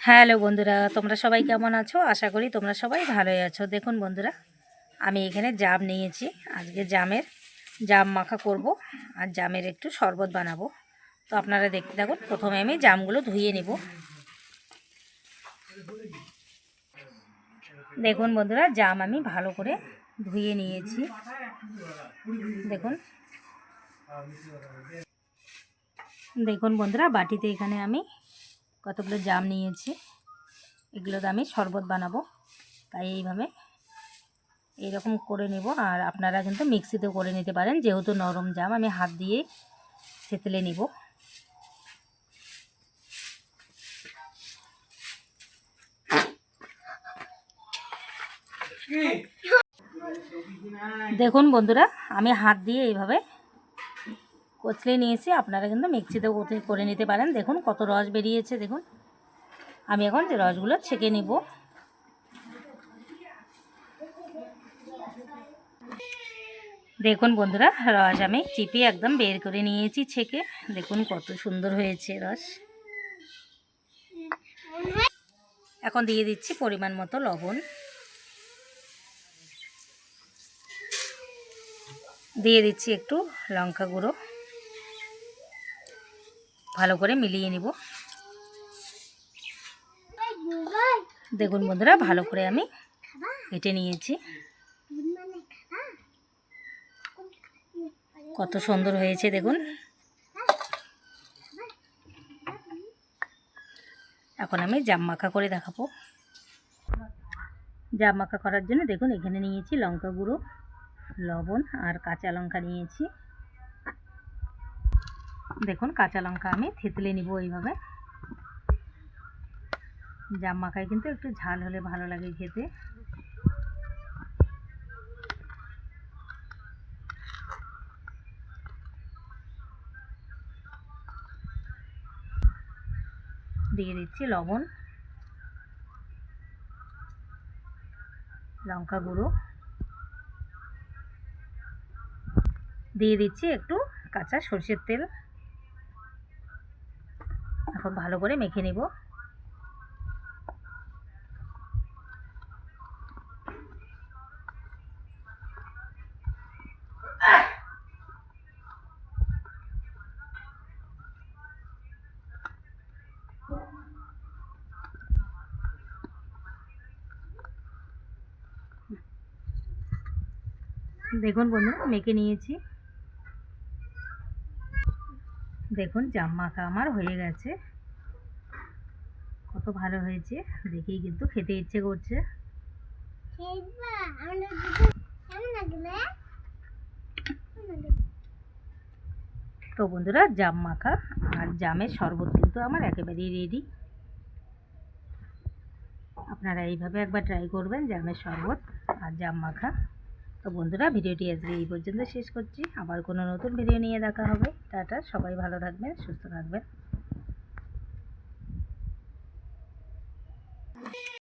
Hello বন্ধুরা, তোমরা সবাই কেমন আছো? আশা করি তোমরা সবাই ভালোই আছো। দেখুন বন্ধুরা, আমি এখানে জাম নিয়েছি। আজকে জাম মাখা করব আর জামের একটু শরবত বানাবো। তো আপনারা দেখতে থাকুন। প্রথমে আমি জামগুলো ধুয়ে নেব। দেখুন বন্ধুরা, জাম আমি ভালো করে ধুয়ে নিয়েছি। দেখুন দেখুন বন্ধুরা, বাটিতে এখানে আমি কতগুলো জাম নিয়েছি। এগুলো তো আমি শরবত বানাবো, তাই এইভাবে এইরকম করে নেব। আর আপনারা কিন্তু মিক্সিতেও করে নিতে পারেন, যেহেতু নরম জাম আমি হাত দিয়ে থেতলে নিব। দেখুন বন্ধুরা, আমি হাত দিয়ে এইভাবে কচলে নিয়েছি। আপনারা কিন্তু মিক্সিতেও করে নিতে পারেন। দেখুন কত রস বেরিয়েছে। দেখুন আমি এখন যে রসগুলো ছেঁকে নিব। দেখুন বন্ধুরা, রস আমি চিপে একদম বের করে নিয়েছি ছেঁকে। দেখুন কত সুন্দর হয়েছে রস। এখন দিয়ে দিচ্ছি পরিমাণ মতো লবণ, দিয়ে দিচ্ছি একটু লঙ্কা গুঁড়ো। ভালো করে মিলিয়ে নিব। দেখুন বন্ধুরা, ভালো করে আমি কেটে নিয়েছি। কত সুন্দর হয়েছে দেখুন। এখন আমি জাম মাখা করে দেখাবো। জাম মাখা করার জন্য দেখুন এখানে নিয়েছি লঙ্কা গুঁড়ো, লবণ আর কাঁচা লঙ্কা নিয়েছি। দেখুন কাঁচা লঙ্কা আমি থেতলে নিব এইভাবে। জাম মাখায় কিন্তু একটু ঝাল হলে ভালো লাগে খেতে। দিয়ে দিচ্ছি লবণ, লঙ্কা গুঁড়ো, দিয়ে দিচ্ছি একটু কাঁচা সরষের তেল। এখন ভালো করে মেখে নিব। দেখুন বন্ধুরা, মেখে নিয়েছি। দেখুন জাম মাখা আমার হয়ে গেছে। কত ভালো হয়েছে, দেখেই কিন্তু খেতে ইচ্ছে করছে। তো বন্ধুরা, জাম মাখা আর জামের শরবত কিন্তু আমার একেবারেই রেডি। আপনারা এইভাবে একবার ট্রাই করবেন, জামের শরবত আর জাম মাখা। তো বন্ধুরা, ভিডিওটি আজকে এই পর্যন্ত শেষ করছি। আবার কোনো নতুন ভিডিও নিয়ে দেখা হবে। টাটা, সবাই ভালো থাকবেন, সুস্থ থাকবেন।